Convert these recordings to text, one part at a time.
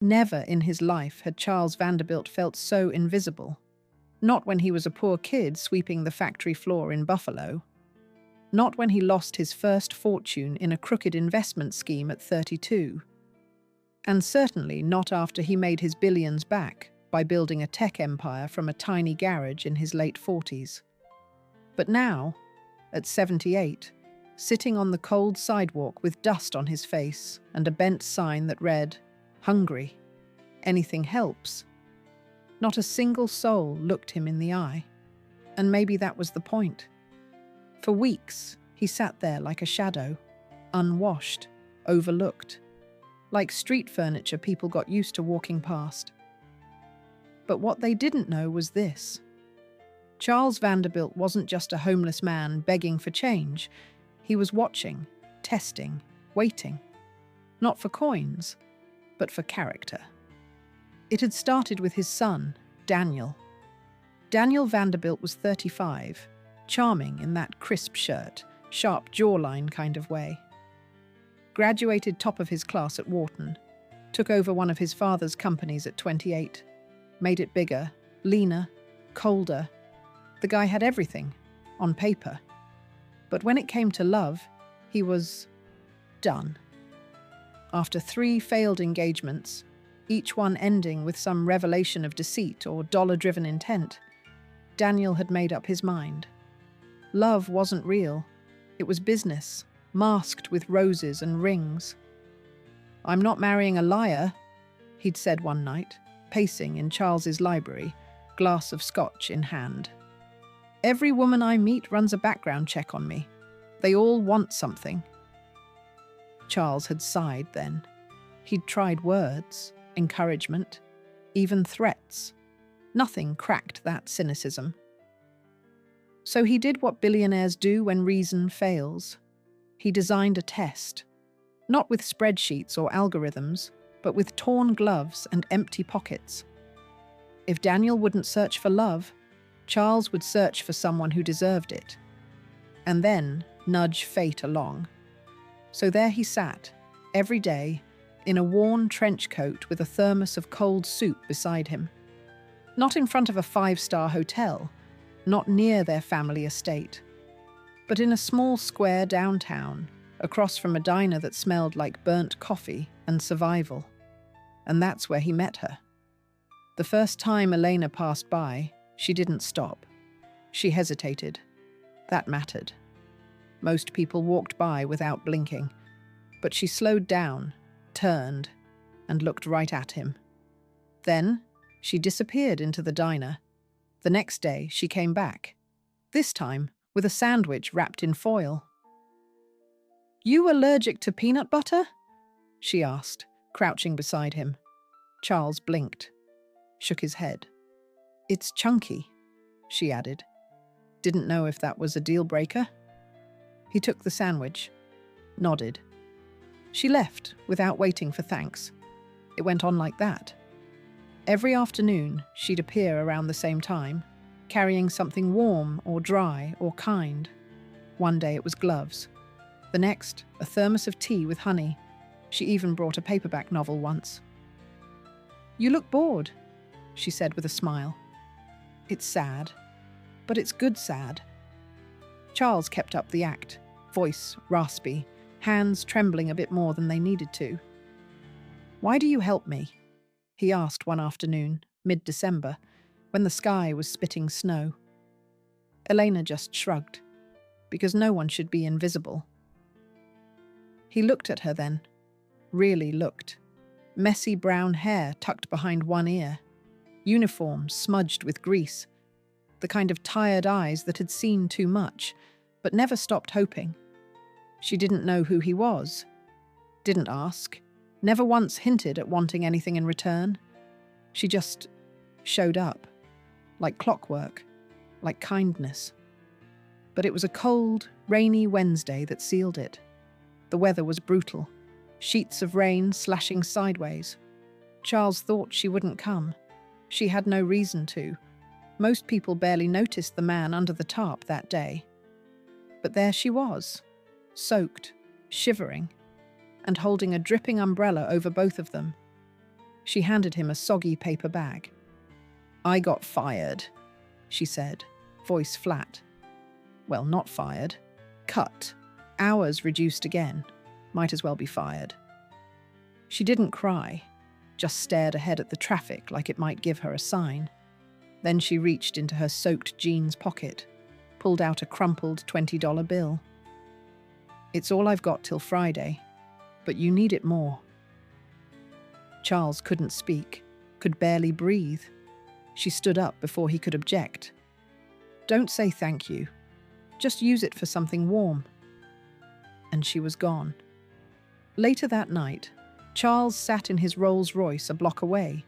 Never in his life had Charles Vanderbilt felt so invisible. Not when he was a poor kid sweeping the factory floor in Buffalo. Not when he lost his first fortune in a crooked investment scheme at 32. And certainly not after he made his billions back by building a tech empire from a tiny garage in his late 40s. But now, at 78, sitting on the cold sidewalk with dust on his face and a bent sign that read, "Hungry. Anything helps." Not a single soul looked him in the eye. And maybe that was the point. For weeks, he sat there like a shadow, unwashed, overlooked, like street furniture people got used to walking past. But what they didn't know was this. Charles Vanderbilt wasn't just a homeless man begging for change. He was watching, testing, waiting. Not for coins, but for character. It had started with his son, Daniel. Daniel Vanderbilt was 35, charming in that crisp shirt, sharp jawline kind of way. Graduated top of his class at Wharton, took over one of his father's companies at 28, made it bigger, leaner, colder. The guy had everything, on paper. But when it came to love, he was done. After 3 failed engagements, each one ending with some revelation of deceit or dollar-driven intent, Daniel had made up his mind. Love wasn't real. It was business, masked with roses and rings. "I'm not marrying a liar," he'd said one night, pacing in Charles's library, glass of scotch in hand. "Every woman I meet runs a background check on me. They all want something." Charles had sighed then. He'd tried words, encouragement, even threats. Nothing cracked that cynicism. So he did what billionaires do when reason fails. He designed a test, not with spreadsheets or algorithms, but with torn gloves and empty pockets. If Daniel wouldn't search for love, Charles would search for someone who deserved it, and then nudge fate along. So there he sat, every day, in a worn trench coat with a thermos of cold soup beside him. Not in front of a 5-star hotel, not near their family estate, but in a small square downtown, across from a diner that smelled like burnt coffee and survival. And that's where he met her. The first time Elena passed by, she didn't stop. She hesitated. That mattered. Most people walked by without blinking, but she slowed down, turned, and looked right at him. Then, she disappeared into the diner. The next day, she came back, this time with a sandwich wrapped in foil. "You allergic to peanut butter?" she asked, crouching beside him. Charles blinked, shook his head. "It's chunky," she added. Didn't know if that was a deal breaker. He took the sandwich, nodded. She left without waiting for thanks. It went on like that. Every afternoon, she'd appear around the same time, carrying something warm or dry or kind. One day it was gloves. The next, a thermos of tea with honey. She even brought a paperback novel once. "You look bored," she said with a smile. "It's sad, but it's good sad." Charles kept up the act, voice raspy, hands trembling a bit more than they needed to. "Why do you help me?" he asked one afternoon, mid-December, when the sky was spitting snow. Elena just shrugged, because no one should be invisible. He looked at her then, really looked. Messy brown hair tucked behind one ear, uniform smudged with grease, the kind of tired eyes that had seen too much, but never stopped hoping. She didn't know who he was, didn't ask, never once hinted at wanting anything in return. She just showed up, like clockwork, like kindness. But it was a cold, rainy Wednesday that sealed it. The weather was brutal, sheets of rain slashing sideways. Charles thought she wouldn't come. She had no reason to. Most people barely noticed the man under the tarp that day. But there she was, soaked, shivering, and holding a dripping umbrella over both of them. She handed him a soggy paper bag. "I got fired," she said, voice flat. "Well, not fired. Cut. Hours reduced again. Might as well be fired." She didn't cry, just stared ahead at the traffic like it might give her a sign. Then she reached into her soaked jeans pocket, pulled out a crumpled $20 bill. "It's all I've got till Friday, but you need it more." Charles couldn't speak, could barely breathe. She stood up before he could object. "Don't say thank you. Just use it for something warm." And she was gone. Later that night, Charles sat in his Rolls-Royce a block away,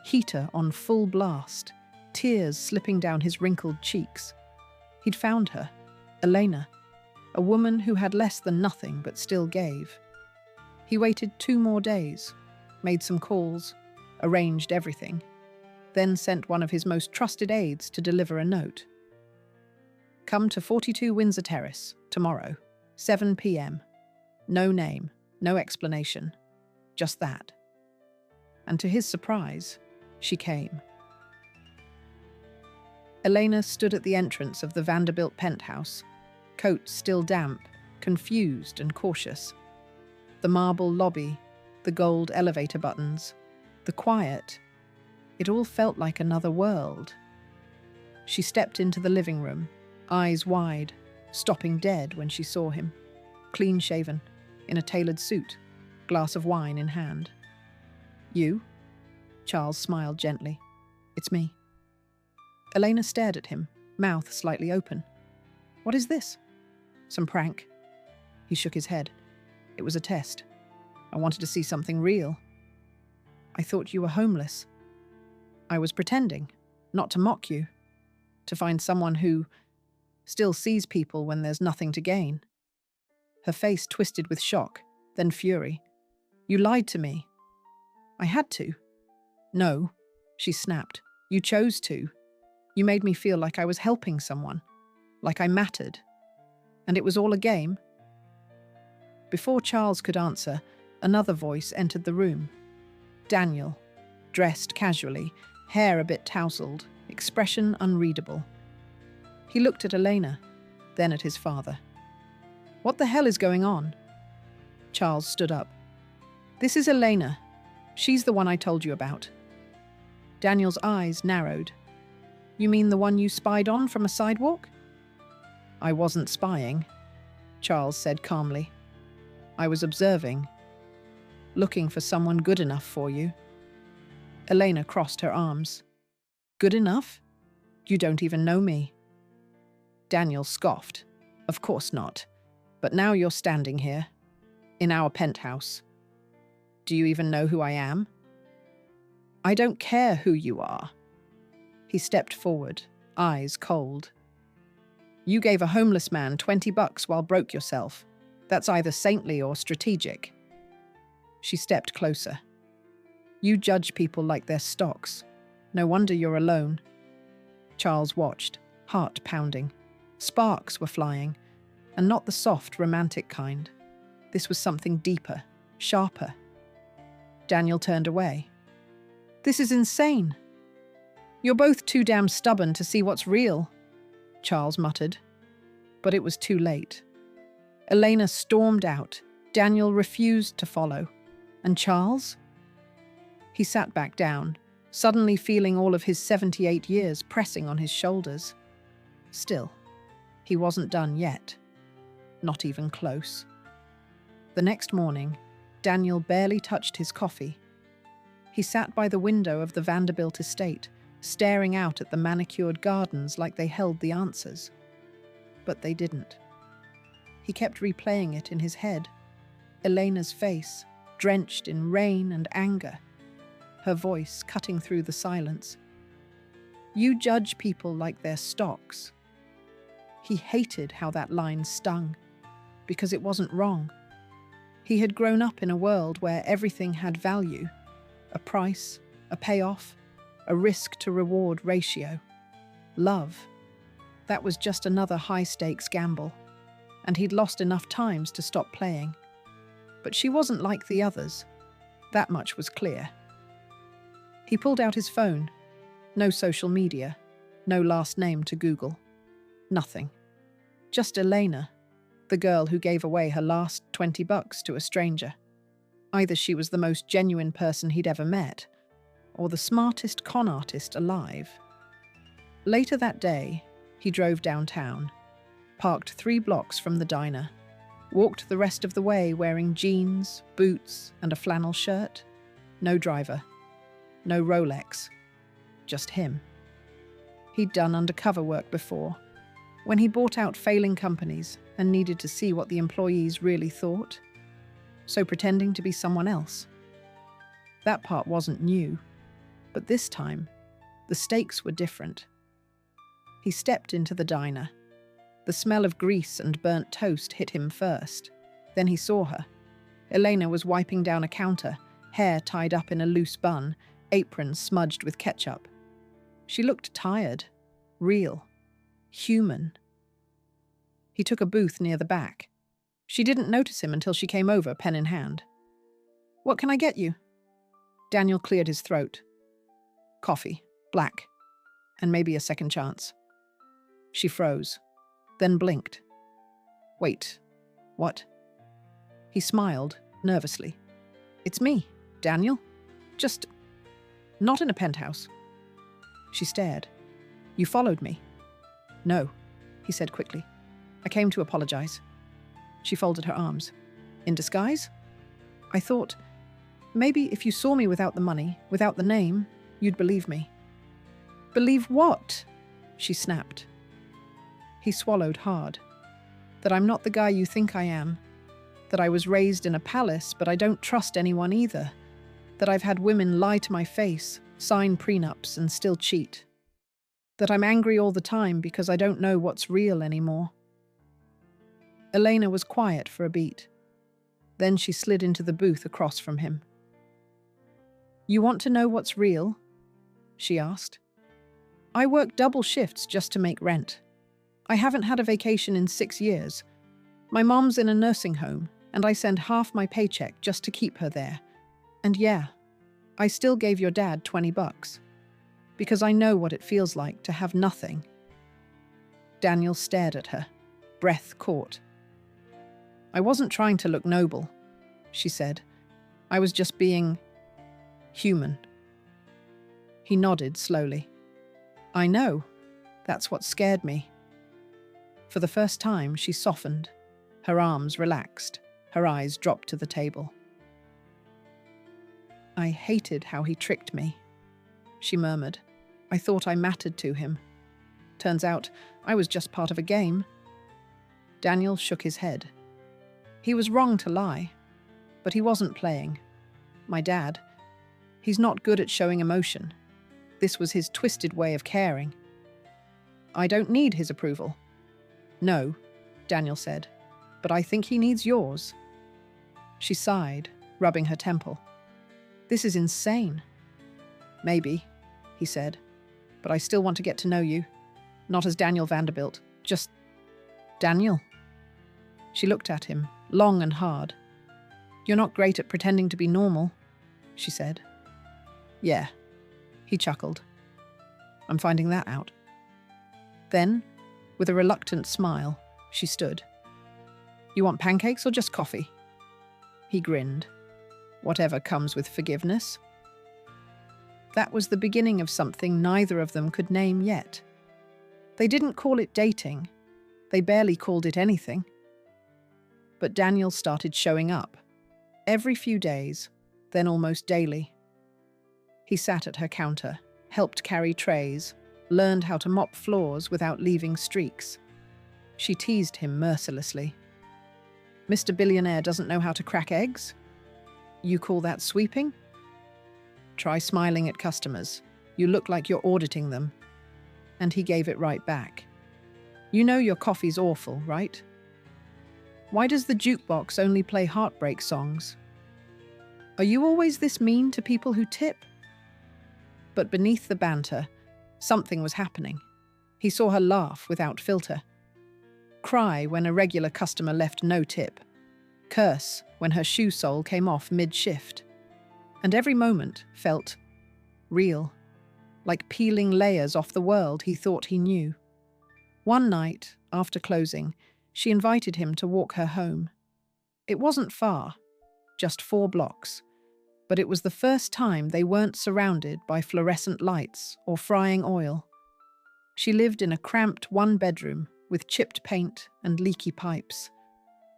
heater on full blast, tears slipping down his wrinkled cheeks. He'd found her, Elena, a woman who had less than nothing but still gave. He waited 2 more days, made some calls, arranged everything, then sent one of his most trusted aides to deliver a note. "Come to 42 Windsor Terrace, tomorrow, 7 p.m. No name, no explanation, just that." And to his surprise, she came. Elena stood at the entrance of the Vanderbilt penthouse, coat still damp, confused and cautious. The marble lobby, the gold elevator buttons, the quiet, it all felt like another world. She stepped into the living room, eyes wide, stopping dead when she saw him, clean-shaven, in a tailored suit, glass of wine in hand. "You?" Charles smiled gently. "It's me." Elena stared at him, mouth slightly open. "What is this?" "Some prank." He shook his head. "It was a test. I wanted to see something real." "I thought you were homeless." "I was pretending, not to mock you, to find someone who still sees people when there's nothing to gain." Her face twisted with shock, then fury. "You lied to me." "I had to." "No," she snapped. "You chose to. You made me feel like I was helping someone, like I mattered. And it was all a game." Before Charles could answer, another voice entered the room. Daniel, dressed casually, hair a bit tousled, expression unreadable. He looked at Elena, then at his father. "What the hell is going on?" Charles stood up. "This is Elena. She's the one I told you about." Daniel's eyes narrowed. "You mean the one you spied on from a sidewalk?" "I wasn't spying," Charles said calmly. "I was observing. Looking for someone good enough for you." Elena crossed her arms. "Good enough? You don't even know me." Daniel scoffed. "Of course not. But now you're standing here, in our penthouse. Do you even know who I am?" "I don't care who you are." He stepped forward, eyes cold. "You gave a homeless man $20 while broke yourself. That's either saintly or strategic." She stepped closer. "You judge people like they're stocks. No wonder you're alone." Charles watched, heart pounding. Sparks were flying, and not the soft, romantic kind. This was something deeper, sharper. Daniel turned away. "This is insane. You're both too damn stubborn to see what's real," Charles muttered. But it was too late. Elena stormed out. Daniel refused to follow. And Charles? He sat back down, suddenly feeling all of his 78 years pressing on his shoulders. Still, he wasn't done yet. Not even close. The next morning, Daniel barely touched his coffee. He sat by the window of the Vanderbilt estate, staring out at the manicured gardens like they held the answers. But they didn't. He kept replaying it in his head. Elena's face, drenched in rain and anger. Her voice cutting through the silence. "You judge people like they're stocks." He hated how that line stung, because it wasn't wrong. He had grown up in a world where everything had value, a price, a payoff, a risk-to-reward ratio. Love. That was just another high-stakes gamble, and he'd lost enough times to stop playing. But she wasn't like the others. That much was clear. He pulled out his phone. No social media. No last name to Google. Nothing. Just Elena, the girl who gave away her last $20 to a stranger. Either she was the most genuine person he'd ever met, or the smartest con artist alive. Later that day, he drove downtown, parked 3 blocks from the diner, walked the rest of the way wearing jeans, boots, and a flannel shirt. No driver. No Rolex. Just him. He'd done undercover work before, when he bought out failing companies and needed to see what the employees really thought, so pretending to be someone else. That part wasn't new, but this time, the stakes were different. He stepped into the diner. The smell of grease and burnt toast hit him first. Then he saw her. Elena was wiping down a counter, hair tied up in a loose bun, apron smudged with ketchup. She looked tired, real, human. He took a booth near the back. She didn't notice him until she came over, pen in hand. "What can I get you?" Daniel cleared his throat. "Coffee, black, and maybe a second chance." She froze, then blinked. "Wait, what?" He smiled, nervously. "It's me, Daniel. Just not in a penthouse." She stared. "You followed me?" "No," he said quickly. "I came to apologize." She folded her arms. "In disguise? I thought, maybe if you saw me without the money, without the name, you'd believe me." "Believe what?" she snapped. He swallowed hard. "That I'm not the guy you think I am. That I was raised in a palace, but I don't trust anyone either. That I've had women lie to my face, sign prenups, and still cheat. That I'm angry all the time because I don't know what's real anymore." Elena was quiet for a beat. Then she slid into the booth across from him. "You want to know what's real?" she asked. "I work double shifts just to make rent. I haven't had a vacation in 6 years. My mom's in a nursing home, and I send half my paycheck just to keep her there. And yeah, I still gave your dad $20, because I know what it feels like to have nothing." Daniel stared at her, breath caught. "I wasn't trying to look noble," she said. "I was just being human." He nodded slowly. "I know. That's what scared me." For the first time, she softened. Her arms relaxed. Her eyes dropped to the table. "I hated how he tricked me," she murmured. "I thought I mattered to him. Turns out I was just part of a game." Daniel shook his head. He was wrong to lie, but he wasn't playing. My dad, he's not good at showing emotion. This was his twisted way of caring. "I don't need his approval." "No," Daniel said, "but I think he needs yours." She sighed, rubbing her temple. "This is insane." "Maybe," he said, "but I still want to get to know you. Not as Daniel Vanderbilt, just Daniel." She looked at him, long and hard. "You're not great at pretending to be normal," she said. "Yeah," he chuckled. "I'm finding that out." Then, with a reluctant smile, she stood. "You want pancakes or just coffee?" He grinned. "Whatever comes with forgiveness." That was the beginning of something neither of them could name yet. They didn't call it dating. They barely called it anything. But Daniel started showing up. Every few days, then almost daily. He sat at her counter, helped carry trays, learned how to mop floors without leaving streaks. She teased him mercilessly. "Mr. Billionaire doesn't know how to crack eggs? You call that sweeping? Try smiling at customers. You look like you're auditing them." And he gave it right back. "You know your coffee's awful, right? Why does the jukebox only play heartbreak songs? Are you always this mean to people who tip?" But beneath the banter, something was happening. He saw her laugh without filter. Cry when a regular customer left no tip. Curse when her shoe sole came off mid-shift. And every moment felt real, like peeling layers off the world he thought he knew. One night, after closing, she invited him to walk her home. It wasn't far, just 4 blocks, but it was the first time they weren't surrounded by fluorescent lights or frying oil. She lived in a cramped 1-bedroom with chipped paint and leaky pipes,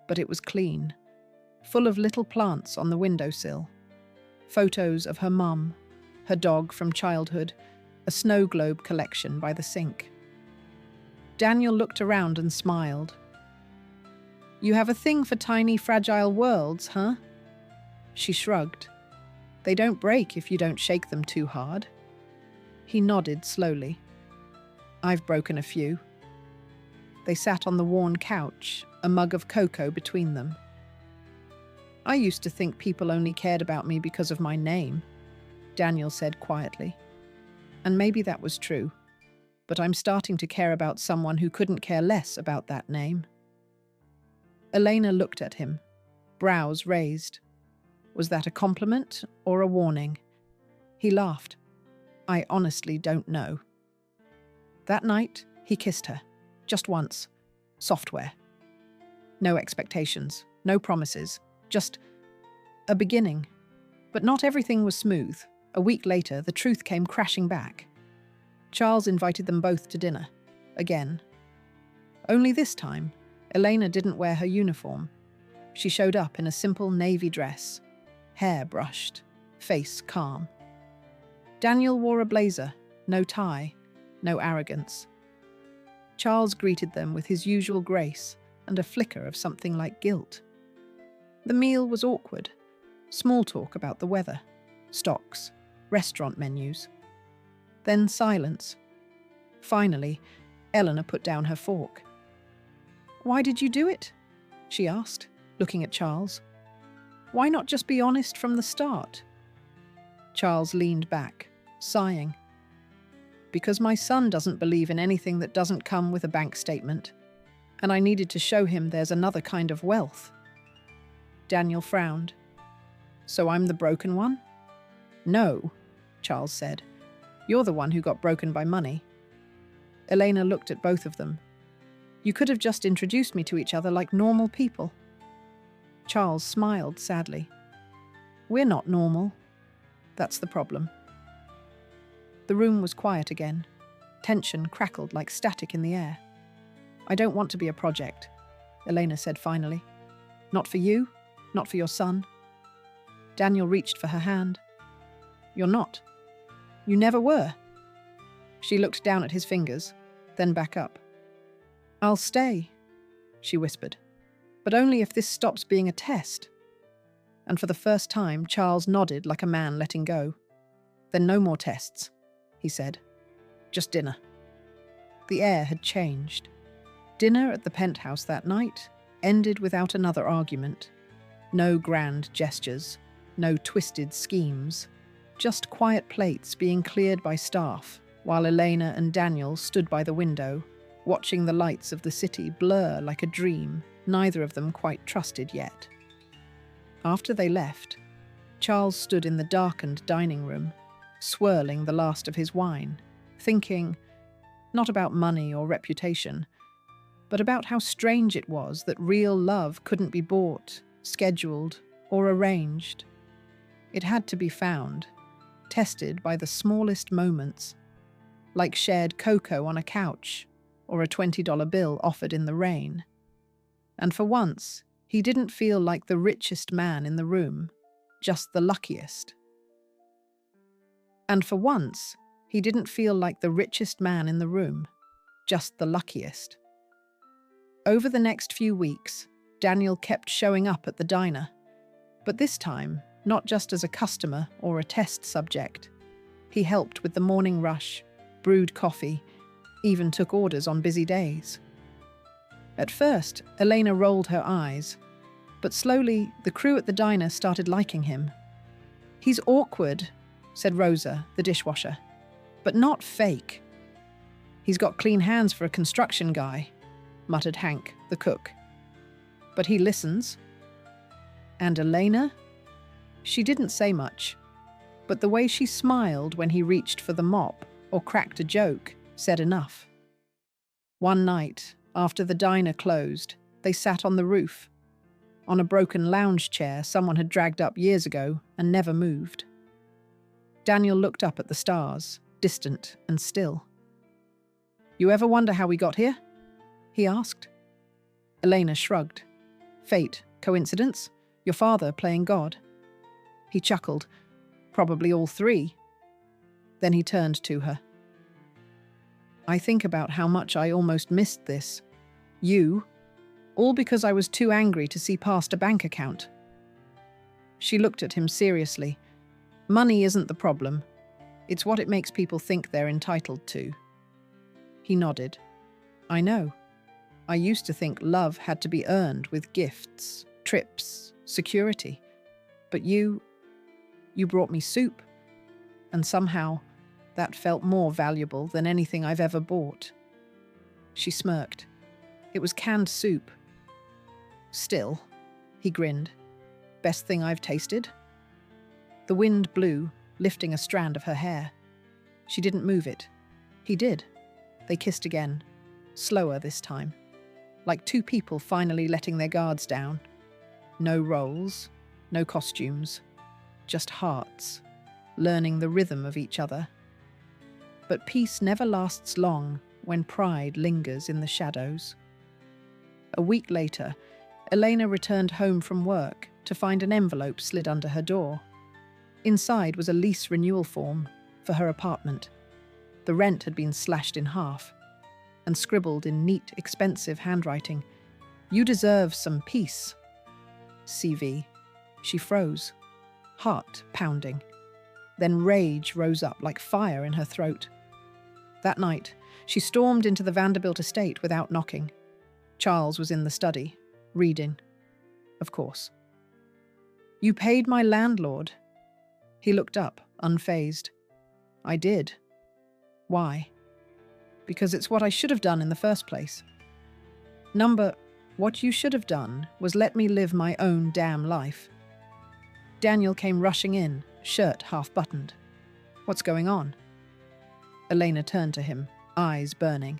but it was clean, full of little plants on the windowsill, photos of her mum, her dog from childhood, a snow globe collection by the sink. Daniel looked around and smiled. "You have a thing for tiny, fragile worlds, huh?" She shrugged. "They don't break if you don't shake them too hard." He nodded slowly. "I've broken a few." They sat on the worn couch, a mug of cocoa between them. "I used to think people only cared about me because of my name," Daniel said quietly. "And maybe that was true, but I'm starting to care about someone who couldn't care less about that name." Elena looked at him, brows raised. Was that a compliment or a warning? He laughed. "I honestly don't know." That night, he kissed her, just once. Software. No expectations, no promises, just a beginning. But not everything was smooth. A week later, the truth came crashing back. Charles invited them both to dinner. Again. Only this time, Elena didn't wear her uniform. She showed up in a simple navy dress, hair brushed, face calm. Daniel wore a blazer, no tie, no arrogance. Charles greeted them with his usual grace and a flicker of something like guilt. The meal was awkward. Small talk about the weather, stocks, restaurant menus. Then silence. Finally, Eleanor put down her fork. "Why did you do it?" she asked, looking at Charles. "Why not just be honest from the start?" Charles leaned back, sighing. "Because my son doesn't believe in anything that doesn't come with a bank statement, and I needed to show him there's another kind of wealth." Daniel frowned. "So I'm the broken one?" "No," Charles said. "You're the one who got broken by money." Elena looked at both of them. "You could have just introduced me to each other like normal people." Charles smiled sadly. "We're not normal. That's the problem." The room was quiet again. Tension crackled like static in the air. "I don't want to be a project," Elena said finally. "Not for you, not for your son." Daniel reached for her hand. "You're not. You never were." She looked down at his fingers, then back up. "I'll stay," she whispered, "but only if this stops being a test." And for the first time, Charles nodded like a man letting go. "Then no more tests," he said. "Just dinner." The air had changed. Dinner at the penthouse that night ended without another argument. No grand gestures, no twisted schemes, just quiet plates being cleared by staff, while Elena and Daniel stood by the window, watching the lights of the city blur like a dream neither of them quite trusted yet. After they left, Charles stood in the darkened dining room, swirling the last of his wine, thinking, not about money or reputation, but about how strange it was that real love couldn't be bought, scheduled, or arranged. It had to be found, tested by the smallest moments, like shared cocoa on a couch or a $20 bill offered in the rain. And for once, he didn't feel like the richest man in the room, just the luckiest. And for once, he didn't feel like the richest man in the room, just the luckiest. Over the next few weeks, Daniel kept showing up at the diner, but this time, not just as a customer or a test subject. He helped with the morning rush, brewed coffee, even took orders on busy days. At first, Elena rolled her eyes, but slowly the crew at the diner started liking him. "He's awkward," said Rosa, the dishwasher, "but not fake." "He's got clean hands for a construction guy," muttered Hank, the cook. "But he listens." And Elena? She didn't say much. but the way she smiled when he reached for the mop or cracked a joke said enough. One night, after the diner closed, they sat on the roof, on a broken lounge chair someone had dragged up years ago and never moved. Daniel looked up at the stars, distant and still. "You ever wonder how we got here?" he asked. Elena shrugged. "Fate, coincidence, your father playing God." He chuckled. "Probably all three." Then he turned to her. "I think about how much I almost missed this. You, all because I was too angry to see past a bank account." She looked at him seriously. "Money isn't the problem. It's what it makes people think they're entitled to." He nodded. "I know. I used to think love had to be earned with gifts, trips, security. But you brought me soup. And somehow, that felt more valuable than anything I've ever bought." She smirked. "It was canned soup." "Still," he grinned. "Best thing I've tasted?" The wind blew, lifting a strand of her hair. She didn't move it. He did. They kissed again, slower this time, like two people finally letting their guards down. No roles, no costumes, just hearts, learning the rhythm of each other. But peace never lasts long when pride lingers in the shadows. A week later, Elena returned home from work to find an envelope slid under her door. Inside was a lease renewal form for her apartment. The rent had been slashed in half, and scribbled in neat, expensive handwriting, "You deserve some peace. CV." She froze, heart pounding. Then rage rose up like fire in her throat. That night, she stormed into the Vanderbilt estate without knocking. Charles was in the study, reading. Of course. "You paid my landlord." He looked up, unfazed. "I did." "Why?" "Because it's what I should have done in the first place." What you should have done was let me live my own damn life." Daniel came rushing in, shirt half buttoned. "What's going on?" Elena turned to him, eyes burning.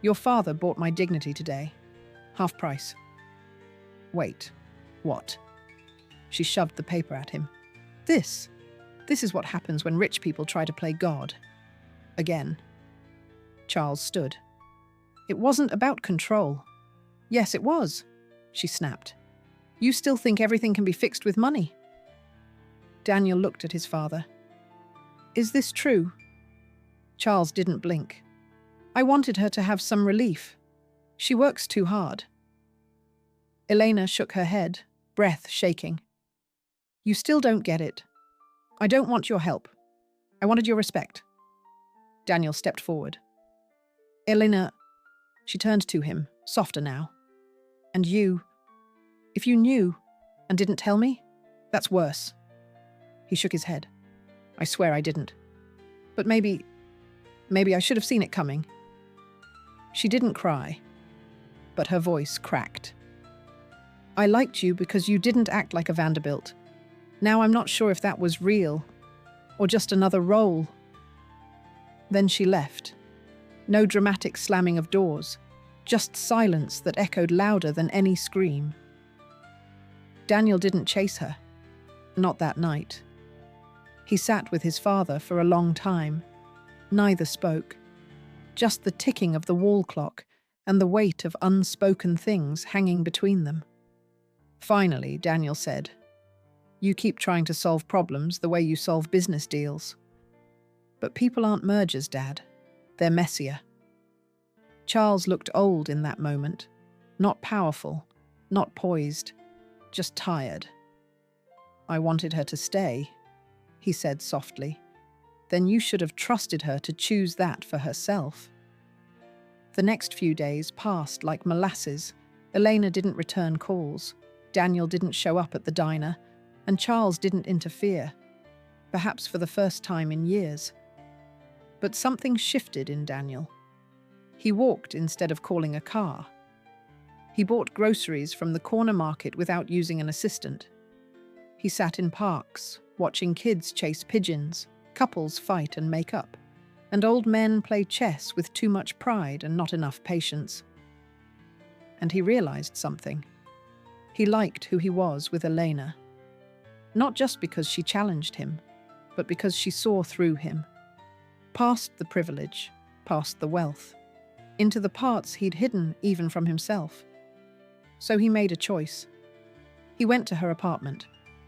"Your father bought my dignity today. Half price." "Wait, what?" She shoved the paper at him. This is what happens when rich people try to play God. Again." Charles stood. "It wasn't about control." "Yes, it was," she snapped. "You still think everything can be fixed with money." Daniel looked at his father. "Is this true?" Charles didn't blink. "I wanted her to have some relief. She works too hard." Elena shook her head, breath shaking. "You still don't get it. I don't want your help. I wanted your respect." Daniel stepped forward. "Elena," she turned to him, softer now. "And you, if you knew and didn't tell me, that's worse." He shook his head. "I swear I didn't. But maybe I should have seen it coming." She didn't cry, but her voice cracked. "I liked you because you didn't act like a Vanderbilt. Now I'm not sure if that was real or just another role." Then she left. No dramatic slamming of doors, just silence that echoed louder than any scream. Daniel didn't chase her. Not that night. He sat with his father for a long time. Neither spoke. Just the ticking of the wall clock and the weight of unspoken things hanging between them. Finally, Daniel said, "You keep trying to solve problems the way you solve business deals. But people aren't mergers, Dad. They're messier." Charles looked old in that moment. Not powerful, not poised, just tired. "I wanted her to stay," he said softly. "Then you should have trusted her to choose that for herself." The next few days passed like molasses. Elena didn't return calls. Daniel didn't show up at the diner, and Charles didn't interfere, perhaps for the first time in years. But something shifted in Daniel. He walked instead of calling a car. He bought groceries from the corner market without using an assistant. He sat in parks, watching kids chase pigeons, couples fight and make up, and old men play chess with too much pride and not enough patience. And he realized something. He liked who he was with Elena. Not just because she challenged him, but because she saw through him. Past the privilege, past the wealth, into the parts he'd hidden even from himself. So he made a choice. He went to her apartment,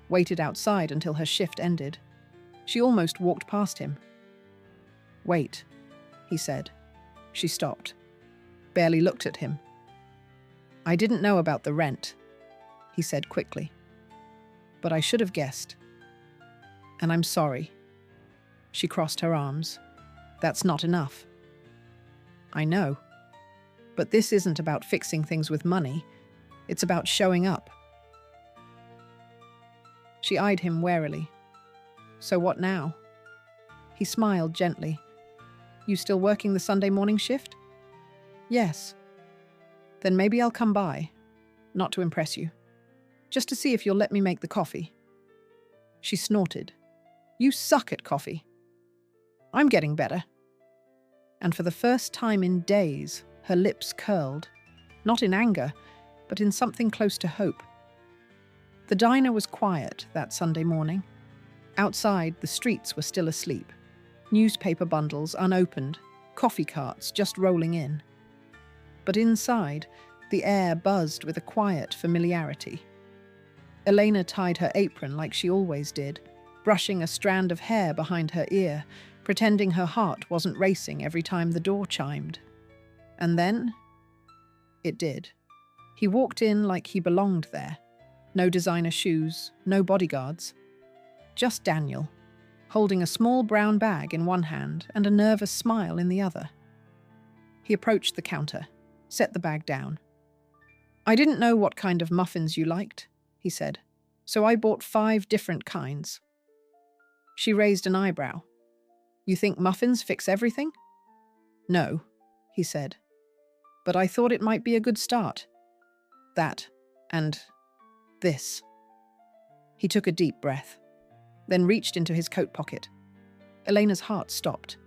waited outside until her shift ended. She almost walked past him. "Wait," he said. She stopped, barely looked at him. "I didn't know about the rent," he said quickly. "But I should have guessed. And I'm sorry." She crossed her arms. "That's not enough." "I know. But this isn't about fixing things with money. It's about showing up." She eyed him warily. "So what now?" He smiled gently. "You still working the Sunday morning shift?" "Yes." "Then maybe I'll come by. Not to impress you. Just to see if you'll let me make the coffee." She snorted. "You suck at coffee." "I'm getting better." And for the first time in days, her lips curled, not in anger, but in something close to hope. The diner was quiet that Sunday morning. Outside, the streets were still asleep. Newspaper bundles unopened, coffee carts just rolling in. But inside, the air buzzed with a quiet familiarity. Elena tied her apron like she always did, brushing a strand of hair behind her ear, pretending her heart wasn't racing every time the door chimed. And then, it did. He walked in like he belonged there. No designer shoes, no bodyguards. Just Daniel, holding a small brown bag in one hand and a nervous smile in the other. He approached the counter, set the bag down. "I didn't know what kind of muffins you liked," he said, "so I bought 5 different kinds." She raised an eyebrow. "You think muffins fix everything?" "No," he said, "but I thought it might be a good start. That, and this." He took a deep breath, then reached into his coat pocket. Elena's heart stopped,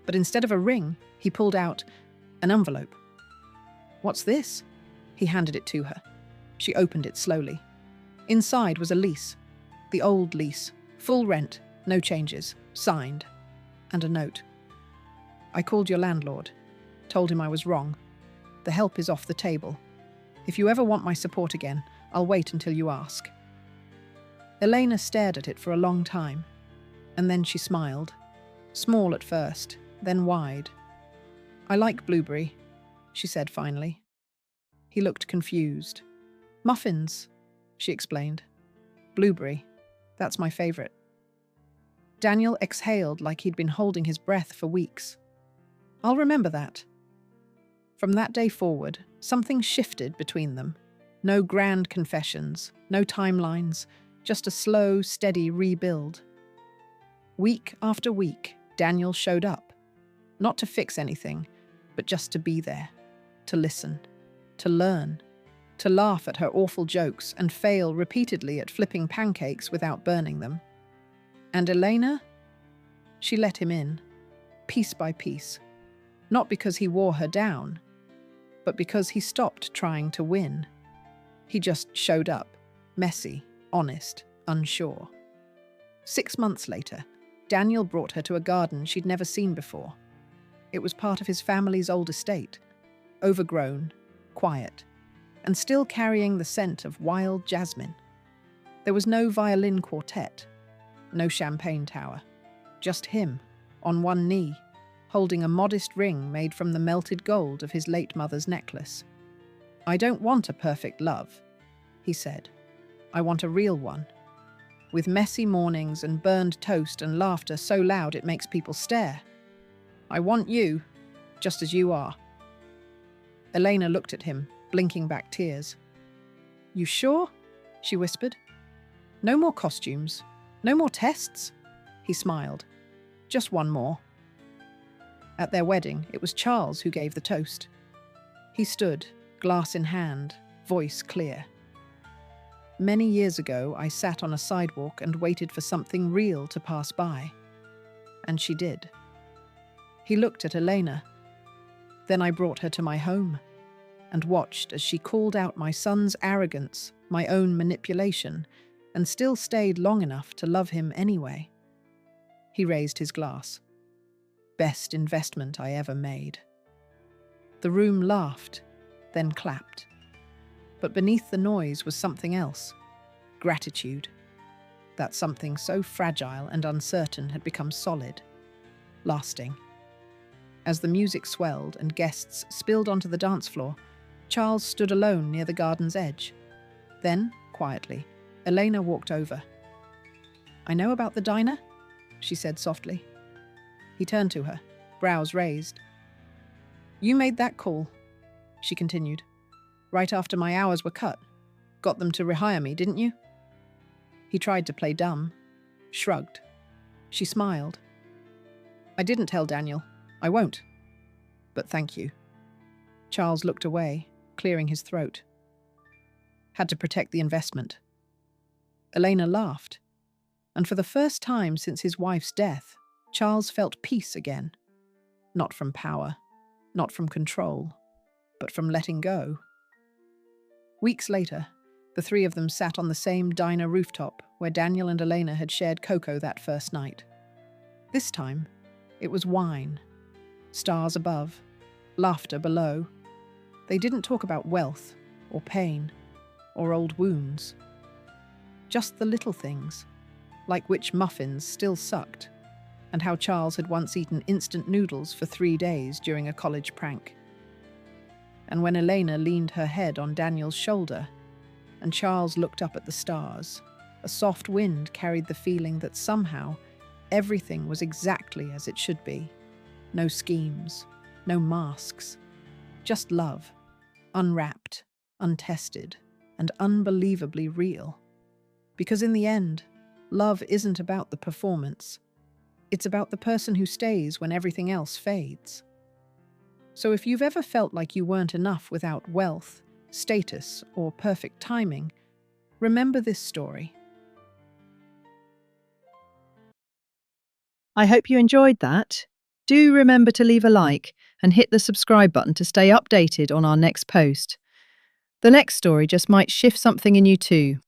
but instead of a ring, he pulled out an envelope. "What's this?" He handed it to her. She opened it slowly. Inside was a lease, the old lease, full rent, no changes, signed, and a note. "I called your landlord, told him I was wrong. The help is off the table. If you ever want my support again, I'll wait until you ask." Elena stared at it for a long time, and then she smiled. Small at first, then wide. "I like blueberry," she said finally. He looked confused. "Muffins," she explained. "Blueberry. That's my favorite." Daniel exhaled like he'd been holding his breath for weeks. "I'll remember that." From that day forward, something shifted between them. No grand confessions, no timelines, just a slow, steady rebuild. Week after week, Daniel showed up. Not to fix anything, but just to be there. To listen. To learn. To laugh at her awful jokes and fail repeatedly at flipping pancakes without burning them. And Elena? She let him in, piece by piece. Not because he wore her down, but because he stopped trying to win. He just showed up, messy, honest, unsure. 6 months later, Daniel brought her to a garden she'd never seen before. It was part of his family's old estate, overgrown, quiet, and still carrying the scent of wild jasmine. There was no violin quartet, no champagne tower, just him, on one knee, holding a modest ring made from the melted gold of his late mother's necklace. "I don't want a perfect love," he said. "I want a real one. With messy mornings and burned toast and laughter so loud it makes people stare. I want you, just as you are." Elena looked at him, blinking back tears. "You sure?" she whispered. "No more costumes, no more tests?" He smiled. "Just one more." At their wedding, it was Charles who gave the toast. He stood, glass in hand, voice clear. Many years ago, I sat on a sidewalk and waited for something real to pass by. And she did. He looked at Elena. Then I brought her to my home and watched as she called out my son's arrogance, my own manipulation, and still stayed long enough to love him anyway. He raised his glass. Best investment I ever made. The room laughed, then clapped. But beneath the noise was something else. Gratitude. That something so fragile and uncertain had become solid, lasting. As the music swelled and guests spilled onto the dance floor, Charles stood alone near the garden's edge. Then, quietly, Elena walked over. "I know about the diner," she said softly. He turned to her, brows raised. "You made that call," she continued, "right after my hours were cut. Got them to rehire me, didn't you?" He tried to play dumb, shrugged. She smiled. "I didn't tell Daniel. I won't. But thank you." Charles looked away, clearing his throat. Had to protect the investment. Elena laughed, and for the first time since his wife's death, Charles felt peace again. Not from power, not from control, but from letting go. Weeks later, the three of them sat on the same diner rooftop where Daniel and Elena had shared cocoa that first night. This time, it was wine. Stars above, laughter below. They didn't talk about wealth, or pain, or old wounds. Just the little things, like which muffins still sucked, and how Charles had once eaten instant noodles for 3 days during a college prank. And when Elena leaned her head on Daniel's shoulder, and Charles looked up at the stars, a soft wind carried the feeling that somehow everything was exactly as it should be. No schemes, no masks, just love, unwrapped, untested, and unbelievably real. Because in the end, love isn't about the performance. It's about the person who stays when everything else fades. So if you've ever felt like you weren't enough without wealth, status, or perfect timing, remember this story. I hope you enjoyed that. Do remember to leave a like and hit the subscribe button to stay updated on our next post. The next story just might shift something in you too.